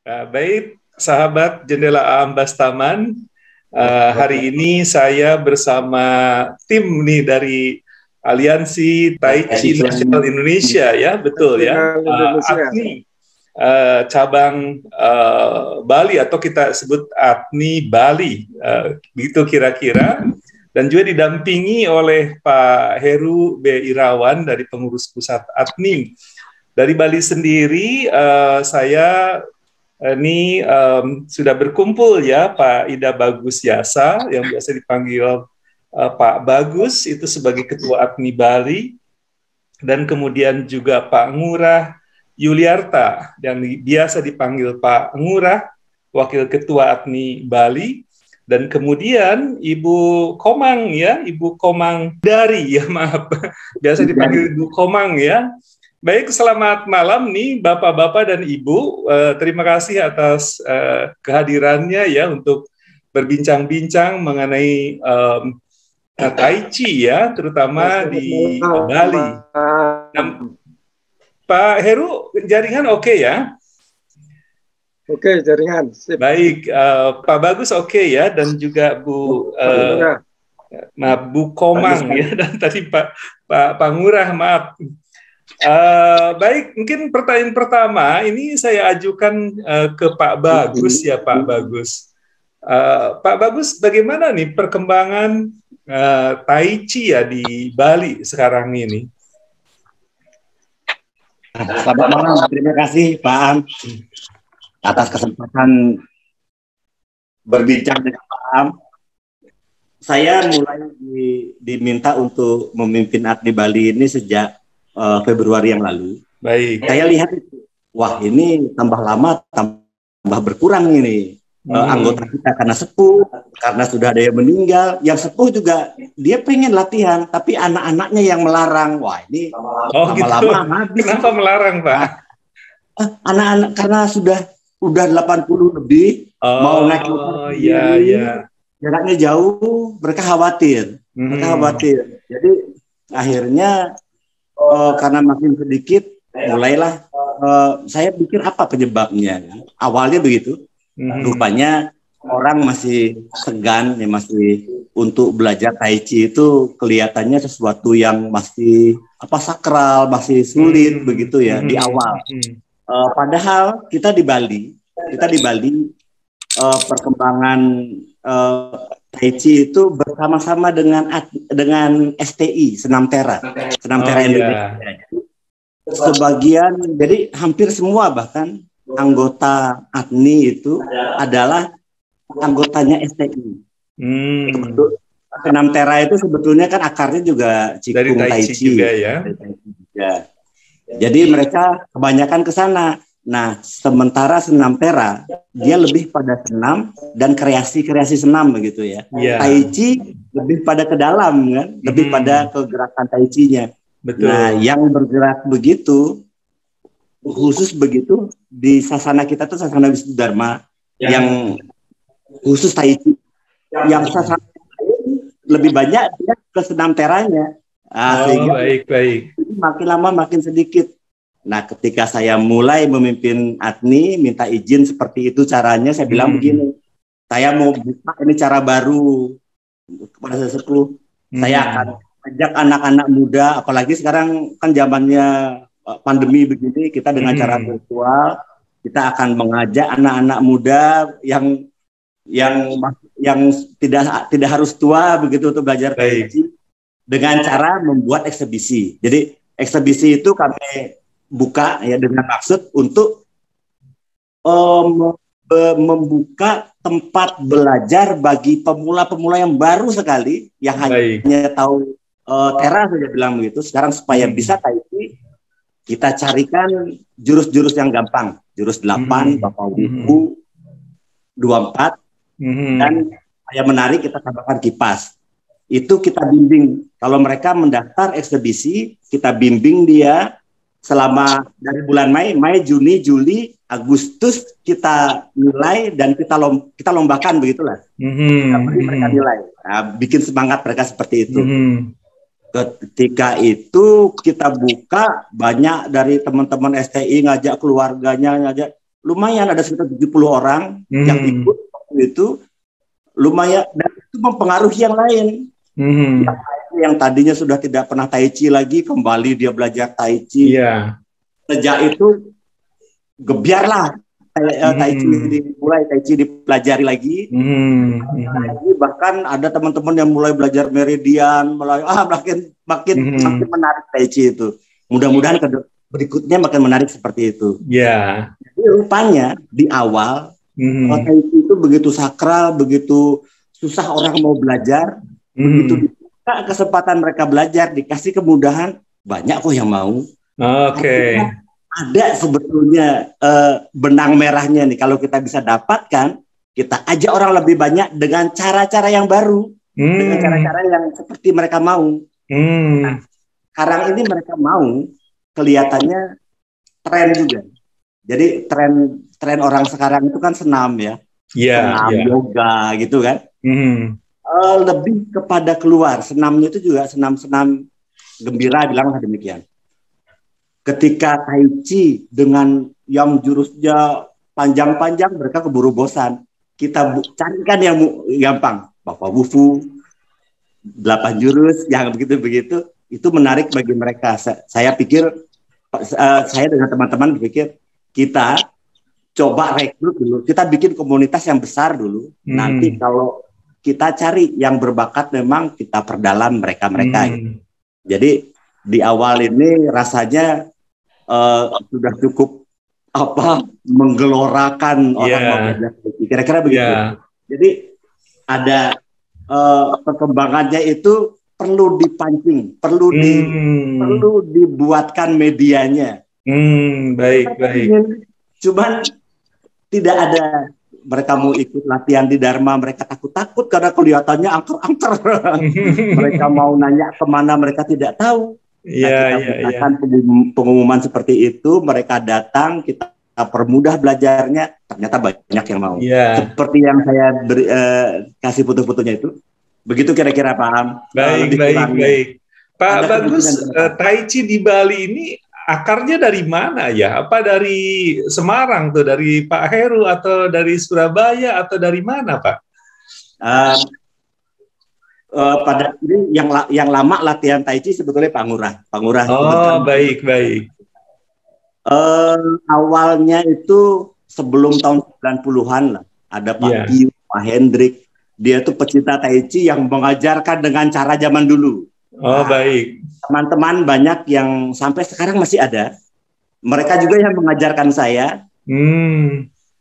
Baik, sahabat Jendela Ambas Taman. Hari ini saya bersama tim nih dari Aliansi Tai Chi Nasional Indonesia, ya, betul ya. ATNI, cabang Bali atau kita sebut ATNI Bali, begitu kira-kira. Dan juga didampingi oleh Pak Heru B. Irawan dari pengurus pusat ATNI. Dari Bali sendiri, saya ini sudah berkumpul ya Pak Ida Bagus Yasa yang biasa dipanggil Pak Bagus itu sebagai Ketua ATNI Bali, dan kemudian juga Pak Ngurah Yuliarta yang biasa dipanggil Pak Ngurah, Wakil Ketua ATNI Bali, dan kemudian Ibu Komang ya, Ibu Komang dari ya maaf biasa dipanggil Ibu Komang ya. Baik, selamat malam nih Bapak-Bapak dan Ibu. Terima kasih atas kehadirannya ya untuk berbincang-bincang mengenai Tai Chi ya, terutama di Bali. Nah, Pak Heru, jaringan oke ya? Oke, jaringan. Sip. Baik, Pak Bagus oke ya, dan juga Bu Komang ya, dan tadi Pak Ngurah, maaf. Baik, mungkin pertanyaan pertama ini saya ajukan ke Pak Bagus ya, Pak Bagus. Pak Bagus, bagaimana nih perkembangan Tai Chi ya di Bali sekarang ini? Selamat malam, terima kasih Pak Am atas kesempatan berbincang dengan Pak Am. Saya mulai diminta untuk memimpin ATNI Bali ini sejak Februari yang lalu. Baik. Saya lihat itu, wah ini tambah lama tambah berkurang ini anggota kita karena sepuh, karena sudah ada yang meninggal. Yang sepuh juga dia pengen latihan, tapi anak-anaknya yang melarang. Wah ini lama-lama habis. Kenapa melarang, Pak? Anak-anak karena sudah 80 lebih, mau naik motor jaraknya jauh, mereka khawatir. Jadi akhirnya karena makin sedikit, mulailah saya pikir apa penyebabnya. Awalnya begitu, rupanya orang masih segan, ya, masih untuk belajar Tai Chi itu kelihatannya sesuatu yang masih sakral, masih sulit begitu ya di awal. Padahal kita di Bali perkembangan Tai Chi itu bersama-sama dengan STI, Senam Tera Indonesia. Sebagian, jadi hampir semua bahkan anggota ATNI itu adalah anggotanya STI. Senam Tera itu sebetulnya kan akarnya juga Qigong Tai Chi juga ya. Jadi mereka kebanyakan ke sana. Nah, sementara Senam Tera dia lebih pada senam dan kreasi senam begitu ya. Tai Chi lebih pada ke dalam kan, lebih pada ke gerakan Tai Chi-nya. Betul. Nah, yang bergerak begitu khusus begitu di sasana kita tuh sasana Wisnudharma yang khusus Tai Chi. Yang sasana lebih banyak dia ke Senam Teranya. Sehingga baik. Makin lama makin sedikit. Nah, ketika saya mulai memimpin ATNI, minta izin seperti itu caranya, saya bilang begini, saya mau buka ini cara baru kepada sesepuh. Saya akan ajak anak-anak muda, apalagi sekarang kan zamannya pandemi begini, kita dengan cara virtual, kita akan mengajak anak-anak muda yang tidak harus tua begitu untuk belajar Tai Chi dengan cara membuat eksebisi. Jadi eksebisi itu kami buka ya dengan maksud untuk membuka tempat belajar bagi pemula-pemula yang baru sekali yang hanya tahu Tera saja bilang begitu. Sekarang supaya bisa Tai Chi, kita carikan jurus-jurus yang gampang, jurus 8, Bapak Wuku, 24, dan yang menarik kita tambahkan kipas. Itu kita bimbing. Kalau mereka mendaftar eksebisi, kita bimbing dia selama dari bulan Mei, Juni, Juli, Agustus kita nilai dan kita lombakan begitulah. Kita beri mereka nilai. Nah, bikin semangat mereka seperti itu. Ketika itu kita buka, banyak dari teman-teman STI ngajak keluarganya, ngajak lumayan ada sekitar 70 orang yang ikut waktu itu, lumayan, dan itu mempengaruhi yang lain. Yang tadinya sudah tidak pernah Tai Chi lagi, kembali dia belajar Tai Chi. Sejak itu gebiarlah Tai Chi dimulai, Tai Chi dipelajari lagi. Bahkan ada teman-teman yang mulai belajar meridian, makin menarik Tai Chi itu. Mudah-mudahan berikutnya makin menarik seperti itu. Jadi rupanya di awal Tai Chi itu begitu sakral, begitu susah orang mau belajar, begitu dibuka kesempatan mereka belajar, dikasih kemudahan, banyak kok yang mau. Ada sebetulnya benang merahnya nih, kalau kita bisa dapatkan, kita ajak orang lebih banyak dengan cara-cara yang baru, dengan cara-cara yang seperti mereka mau. Nah, sekarang ini mereka mau, kelihatannya tren juga. Jadi tren orang sekarang itu kan senam ya, senam yoga gitu kan. Lebih kepada keluar, senamnya itu juga senam-senam gembira, bilanglah demikian. Ketika Tai Chi dengan yang jurusnya panjang-panjang, mereka keburu bosan. Kita carikan yang gampang, Bapak Wufu, 8 jurus, yang begitu-begitu, itu menarik bagi mereka. Saya pikir, saya dengan teman-teman berpikir, kita coba rekrut dulu, kita bikin komunitas yang besar dulu. Nanti kalau kita cari yang berbakat, memang kita perdalam mereka-mereka. Gitu. Jadi di awal ini rasanya sudah cukup menggelorakan orang kira-kira begitu. Jadi ada perkembangannya itu perlu dipancing, perlu dibuatkan medianya. Baik. Cuman tidak ada, mereka mau ikut latihan di Dharma, mereka takut-takut karena kelihatannya angker-angker. Mereka mau nanya kemana, mereka tidak tahu. Kita bukakan pengumuman seperti itu, mereka datang, kita permudah belajarnya, ternyata banyak yang mau. Seperti yang saya kasih foto-fotonya itu. Begitu kira-kira, paham? Baik. Pak Bagus, Tai Chi di Bali ini akarnya dari mana ya? Apa dari Semarang tuh, dari Pak Heru, atau dari Surabaya, atau dari mana, Pak? Pada ini yang lama latihan Tai Chi sebetulnya Pak Ngurah. Baik. Awalnya itu sebelum tahun 90-an lah, ada Pak Kiu, Pak Hendrik. Dia tuh pecinta Tai Chi yang mengajarkan dengan cara zaman dulu. Baik. Teman-teman banyak yang sampai sekarang masih ada. Mereka juga yang mengajarkan saya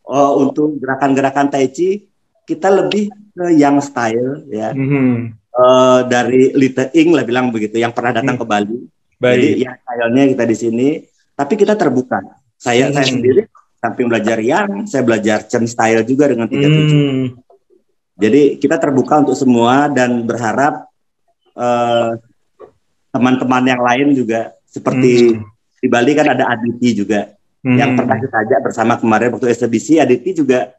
untuk gerakan-gerakan Tai Chi. Kita lebih ke yang style ya. Dari Little Ing lah bilang begitu, yang pernah datang ke Bali. Jadi yang stylenya kita di sini, tapi kita terbuka. Saya sendiri samping belajar saya belajar Chen style juga dengan 37. Jadi kita terbuka untuk semua dan berharap teman-teman yang lain juga seperti di Bali kan ada Aditi juga yang pernah kita ajak bersama kemarin waktu eksebisi. Aditi juga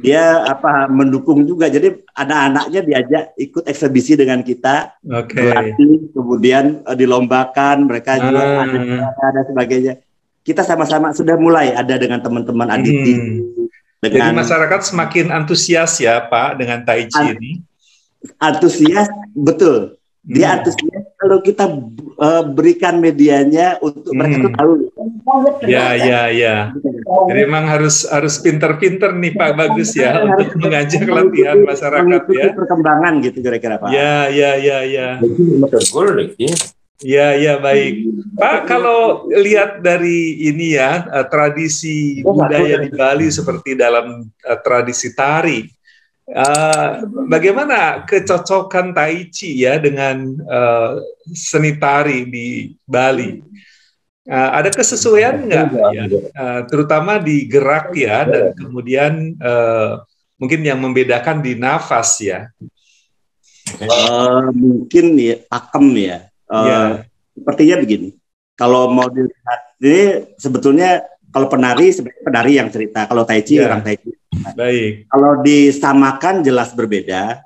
dia mendukung juga, jadi anak-anaknya diajak ikut eksebisi dengan kita, berlatih, kemudian dilombakan, mereka juga ada sebagainya. Kita sama-sama sudah mulai ada dengan teman-teman Aditi. Jadi masyarakat semakin antusias ya Pak dengan Tai Chi ini. Antusias, betul. Dia antusias kalau kita berikan medianya untuk mereka tuh tahu. Ya. Jadi memang harus pinter-pinter nih Pak Bagus ya untuk mengajak latihan masyarakat ya. Perkembangan gitu kira-kira Pak. Ya. Ya, baik. Pak, kalau lihat dari ini ya, tradisi budaya di Bali seperti dalam tradisi tari, bagaimana kecocokan Tai Chi ya dengan seni tari di Bali? Ada kesesuaian nggak? Ya? Terutama di gerak ya, dan kemudian mungkin yang membedakan di nafas ya. Mungkin ya pakem ya. Sepertinya begini. Kalau mau dilihat, ini sebetulnya kalau penari sebenarnya penari yang cerita. Kalau Tai Chi orang Tai Chi. Baik. Kalau disamakan jelas berbeda.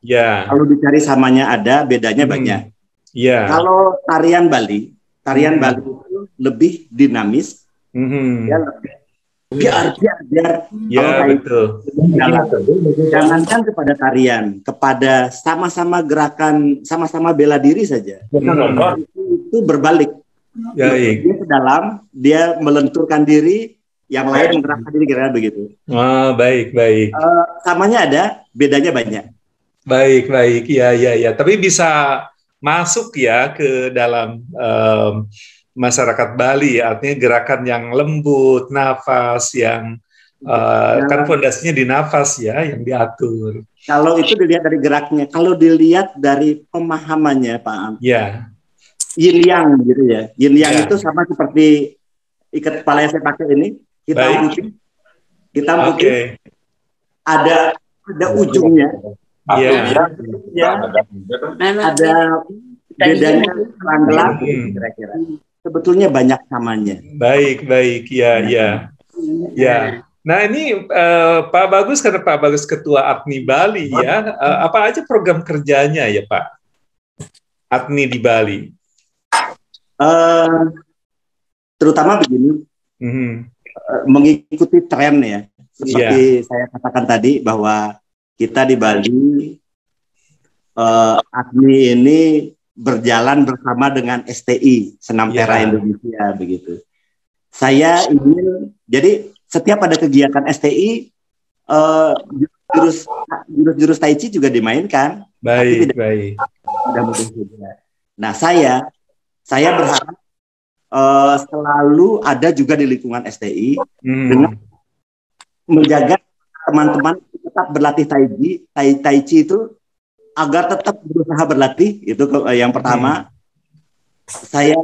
Kalau dicari samanya ada, bedanya banyak. Kalau tarian Bali itu lebih dinamis, ya biar Ya, betul. Jangankan kepada tarian, kepada sama-sama gerakan, sama-sama bela diri saja. Itu berbalik. Baik. Dia ke dalam, dia melenturkan diri, yang lain menggerakkan diri, kira-kira begitu. Oh, baik. Samanya ada, bedanya banyak. Baik. Ya. Tapi bisa masuk ya ke dalam masyarakat Bali, artinya gerakan yang lembut, nafas yang kan fondasinya di nafas ya, yang diatur. Kalau itu dilihat dari geraknya, kalau dilihat dari pemahamannya, Pak Am. Ya. Yin Yang gitu ya. Yin Yang itu sama seperti ikat kepala yang saya pakai ini. Hitam putih. Ada ujungnya. Iya. Ada bedanya terang-terang kira-kira. Sebetulnya banyak samanya. Baik. Ya. Nah ini Pak Bagus, karena Pak Bagus Ketua APNI Bali ya, apa aja program kerjanya ya Pak APNI di Bali? Terutama begini, mengikuti tren ya, seperti saya katakan tadi bahwa kita di Bali APNI ini berjalan bersama dengan STI Senam Tera Indonesia begitu. Saya ingin, jadi setiap ada kegiatan STI, jurus Tai Chi juga dimainkan. Baik. Tidak mudah juga. Nah, saya berharap selalu ada juga di lingkungan STI dengan menjaga teman-teman tetap berlatih Tai Chi itu agar tetap berusaha berlatih. Itu yang pertama. Saya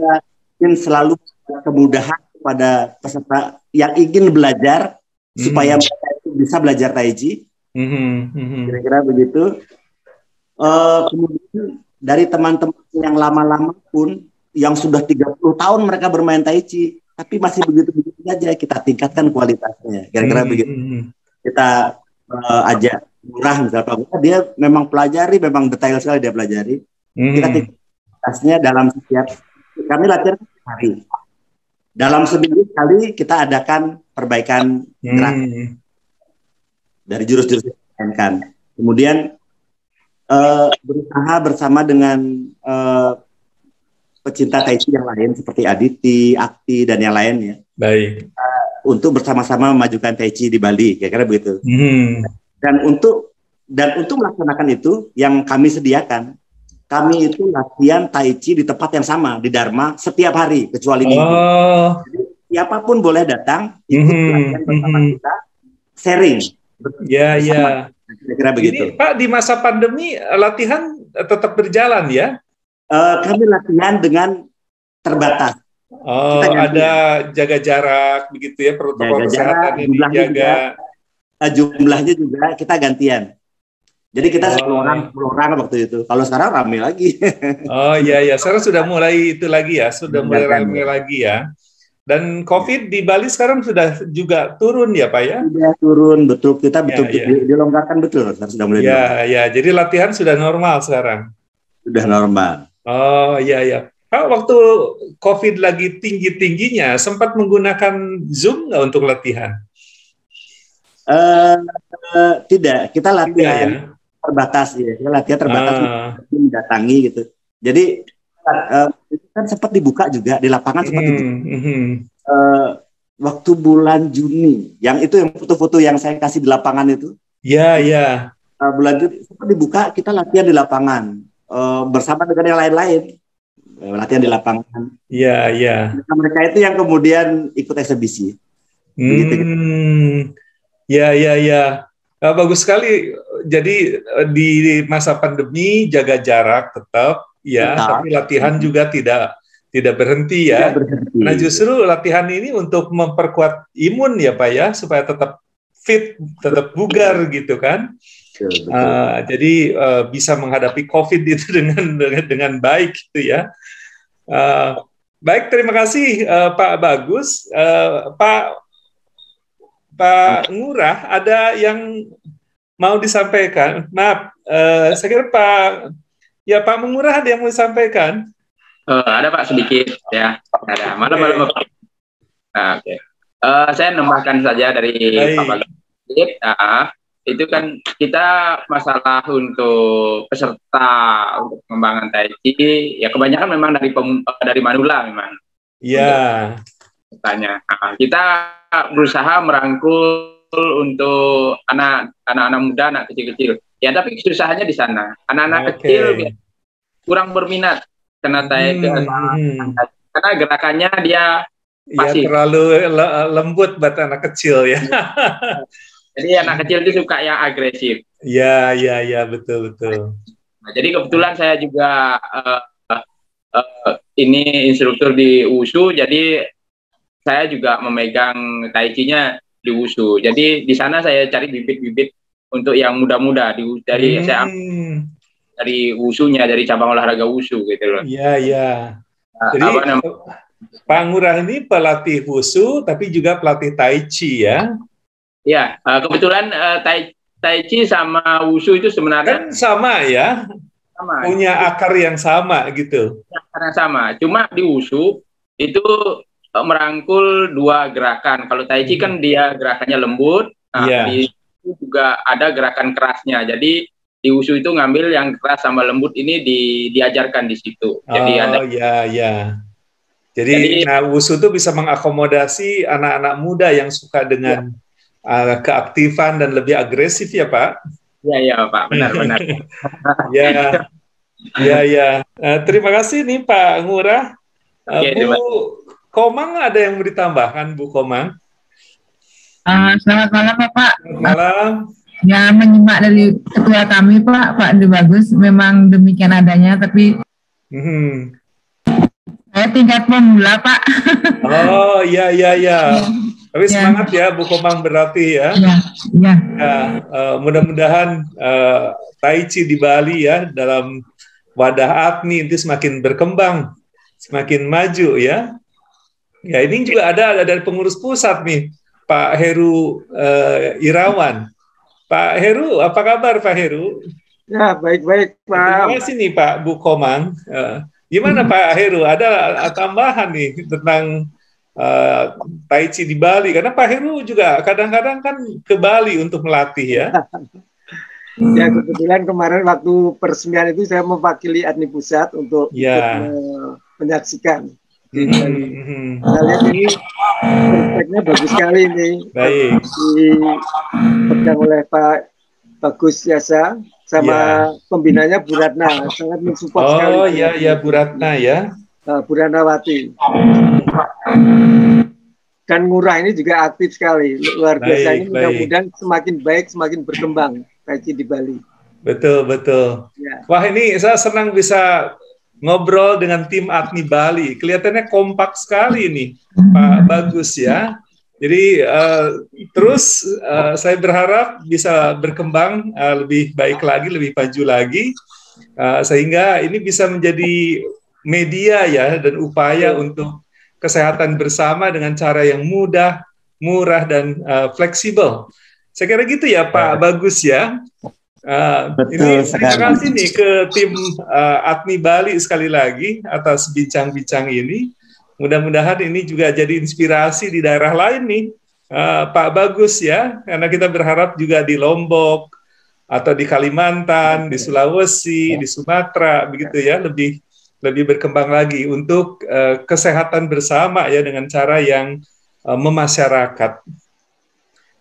ingin selalu kemudahan pada peserta yang ingin belajar supaya mereka itu bisa belajar Tai Chi. Kira-kira begitu. Kemudian dari teman-teman yang lama-lama pun, yang sudah 30 tahun mereka bermain Tai Chi, tapi masih begitu-begitu saja, kita tingkatkan kualitasnya. Kira-kira begitu. Kita ajak Murah misalnya, Pak Murah, dia memang pelajari, memang detail sekali dia pelajari. Kita tingkatkan kualitasnya dalam setiap, kami latihan hari. Dalam seminggu sekali kita adakan perbaikan gerak dari jurus-jurus yang dimainkan. Kemudian berusaha bersama dengan pecinta Tai Chi yang lain seperti Aditi, Akti, dan yang lainnya. Baik. Untuk bersama-sama memajukan Tai Chi di Bali, kira-kira begitu. Dan untuk melaksanakan itu yang kami sediakan, kami itu latihan Tai Chi di tempat yang sama, di Dharma, setiap hari, kecuali minggu. Jadi, siapapun boleh datang, ikut latihan bersama kita, sharing. Ya. Kira-kira begitu. Ini Pak, di masa pandemi, latihan tetap berjalan ya? Kami latihan dengan terbatas. Ada jaga jarak, begitu ya, protokol kesehatan ini dijaga. Jumlahnya juga kita gantian. Jadi kita 10 orang waktu itu. Kalau sekarang ramai lagi. Oh iya, sekarang sudah mulai itu lagi ya, sudah mulai ramai lagi ya. Dan COVID di Bali sekarang sudah juga turun ya Pak ya? Sudah turun, betul. Kita betul-betul dilonggarkan betul. Sudah mulai. Ya. Jadi latihan sudah normal sekarang. Sudah normal. Oh iya. Pak, waktu COVID lagi tinggi-tingginya, sempat menggunakan Zoom nggak untuk latihan? Tidak, kita latihan terbatas ya. Kita latihan terbatas, mendatangi gitu. Jadi kan sempat dibuka juga di lapangan, sempat dibuka. Waktu bulan Juni, yang itu yang foto-foto yang saya kasih di lapangan itu. Iya. Bulan Juni sempat dibuka, kita latihan di lapangan bersama dengan yang lain-lain. Latihan di lapangan. Iya. Mereka itu yang kemudian ikut eksebisi. Begitu. Ya. Bagus sekali. Jadi di masa pandemi jaga jarak tetap ya, tapi latihan juga tidak berhenti ya. Nah, justru latihan ini untuk memperkuat imun ya Pak ya, supaya tetap fit, tetap bugar gitu kan. Jadi bisa menghadapi COVID itu dengan baik gitu ya. Baik, terima kasih Pak Bagus. Pak Ngurah, ada yang mau disampaikan? Maaf, saya kira Pak Mengurah ada yang mau disampaikan? Ada Pak sedikit ya. Ada. Malam. Oke. Saya nambahkan saja dari Pak Bagus. Itu kan kita masalah untuk peserta untuk pengembangan Tai Chi, ya kebanyakan memang dari Manula memang. Iya. Tanya, kita berusaha merangkul untuk anak-anak muda, anak kecil-kecil. Ya, tapi kesusahannya di sana. Anak-anak kecil kurang berminat karena karena gerakannya dia pasif. Ya, terlalu lembut buat anak kecil ya. Jadi anak kecil itu suka yang agresif. Ya, betul. Nah, jadi kebetulan saya juga ini instruktur di WUSU, jadi saya juga memegang Tai Chi-nya di WUSU. Jadi di sana saya cari bibit-bibit untuk yang muda-muda dari WUSU-nya, dari cabang olahraga WUSU gitu loh. Iya. Jadi Pak Ngurah ini pelatih WUSU tapi juga pelatih Tai Chi ya. Ya, kebetulan Tai Chi sama WUSU itu sebenarnya kan sama ya, punya akar yang sama gitu. Karena sama, cuma di WUSU itu merangkul dua gerakan. Kalau Tai Chi kan dia gerakannya lembut, di WUSU juga ada gerakan kerasnya. Jadi di WUSU itu ngambil yang keras sama lembut ini diajarkan di situ. Jadi Jadi WUSU itu bisa mengakomodasi anak-anak muda yang suka dengan keaktifan dan lebih agresif ya Pak? Iya Pak, benar. Ya. Terima kasih nih Pak Ngurah. Bu Komang ada yang mau ditambahkan Bu Komang? Selamat malam Pak. Selamat malam. Ya, menyimak dari ketua kami Pak Andi Bagus, memang demikian adanya, tapi saya tingkat pemula Pak. Oh iya. Tapi semangat ya Bu Komang berarti ya. Iya. Mudah-mudahan Tai Chi di Bali ya dalam wadah APNI itu semakin berkembang, semakin maju ya. Ya ini juga ada dari pengurus pusat nih, Pak Heru Irawan. Pak Heru, apa kabar Pak Heru? Ya baik-baik Pak. Terima kasih nih Pak Bu Komang. Gimana Pak Heru? Ada tambahan nih tentang Tai Chi di Bali, karena Pak Heru juga kadang-kadang kan ke Bali untuk melatih ya. Ya kebetulan kemarin waktu peresmian itu saya mewakili APNI Pusat untuk menyaksikan. Saya lihat ini perspektifnya bagus sekali ini. Baik. Dipegang oleh Pak Bagus Yasa sama pembinanya Bu Ratna, sangat mensupport sekali. Oh iya Bu Ratna ya. Bu Ratnawati. Dan Ngurah ini juga aktif sekali, luar biasa. Ini mudah-mudahan semakin baik, semakin berkembang Tai Chi di Bali. Betul. Ya. Wah ini saya senang bisa ngobrol dengan tim APNI Bali. Kelihatannya kompak sekali nih Pak Bagus ya. Jadi terus saya berharap bisa berkembang lebih baik lagi, lebih maju lagi, sehingga ini bisa menjadi media ya dan upaya untuk kesehatan bersama dengan cara yang mudah, murah dan fleksibel. Saya kira gitu ya Pak Bagus ya. Ini terima kasih nih ke tim APNI Bali sekali lagi atas bincang-bincang ini. Mudah-mudahan ini juga jadi inspirasi di daerah lain nih Pak Bagus ya, karena kita berharap juga di Lombok atau di Kalimantan, di Sulawesi, di Sumatera begitu ya, lebih berkembang lagi untuk kesehatan bersama ya dengan cara yang memasyarakat.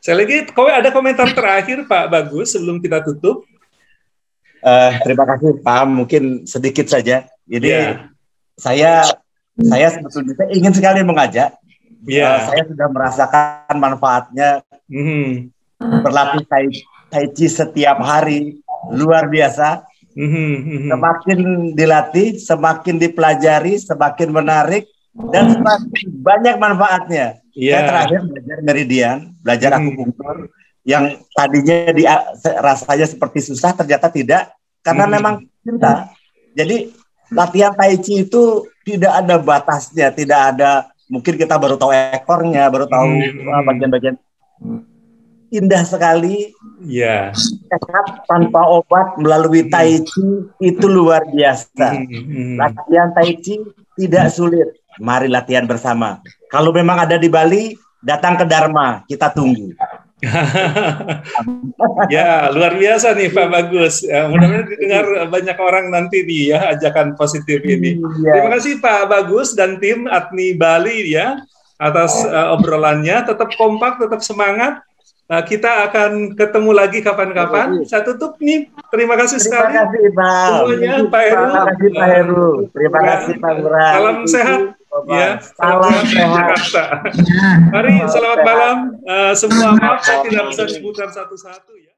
Saya lagi, ada komentar terakhir Pak Bagus sebelum kita tutup? Terima kasih Pak, mungkin sedikit saja. Jadi saya sebetulnya ingin sekali mengajak. Saya sudah merasakan manfaatnya berlatih Tai Chi setiap hari, luar biasa. Semakin dilatih, semakin dipelajari, semakin menarik, dan semakin banyak manfaatnya. Saya terakhir belajar meridian, belajar akupunktur, yang tadinya rasanya seperti susah, ternyata tidak, karena memang cinta. Jadi latihan Tai Chi itu tidak ada batasnya, tidak ada, mungkin kita baru tahu ekornya, baru tahu bagian-bagian. Indah sekali. Sehat tanpa obat melalui Tai Chi itu luar biasa. Latihan Tai Chi tidak sulit. Mari latihan bersama. Kalau memang ada di Bali, datang ke Dharma, kita tunggu. Ya, luar biasa nih Pak Bagus. Mudah-mudahan didengar banyak orang nanti nih ya ajakan positif ini. Terima kasih Pak Bagus dan tim Adni Bali ya atas obrolannya. Tetap kompak, tetap semangat. Kita akan ketemu lagi kapan-kapan. Saya tutup nih. Terima kasih sekali. Terima kasih Pak. Semuanya Pak Heru. Terima kasih Pak Heru. Terima kasih Pak Ngurah. Salam sehat. Ya, salam sehat. Mari, selamat malam. Semua maaf saya tidak bisa disebutkan satu-satu ya.